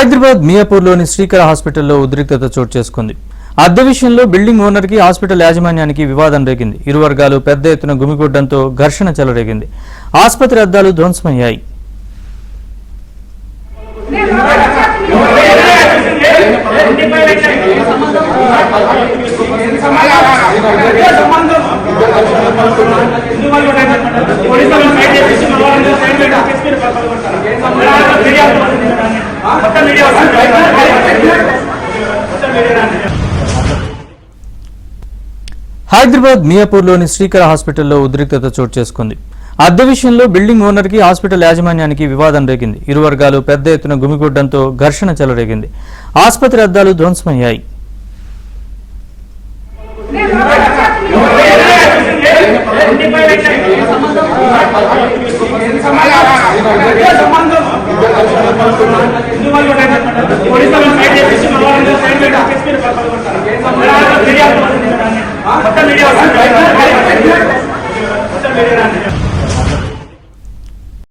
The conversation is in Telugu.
హైదరాబాద్ మియాపూర్లోని శ్రీకర హాస్పిటల్లో ఉద్రిక్తత చోటు చేసుకుంది. అద్దె విషయంలో బిల్డింగ్ ఓనర్కి హాస్పిటల్ యాజమాన్యానికి వివాదం రేగింది. ఇరు వర్గాలు పెద్ద ఎత్తున గుమిగూడడంతో ఘర్షణ చెలరేగింది. ఆసుపత్రి అద్దాలు ధ్వంసమయ్యాయి. హైదరాబాద్ మియాపూర్లోని శ్రీకర హాస్పిటల్లో ఉద్రిక్తత చోటు చేసుకుంది. అద్దె విషయంలో బిల్డింగ్ ఓనర్కి హాస్పిటల్ యాజమాన్యానికి వివాదం రేగింది. ఇరు వర్గాలు పెద్ద ఎత్తున గుమిగూడడంతో ఘర్షణ చెలరేగింది. ఆసుపత్రి అద్దాలు ధ్వంసమయ్యాయి. మీడియా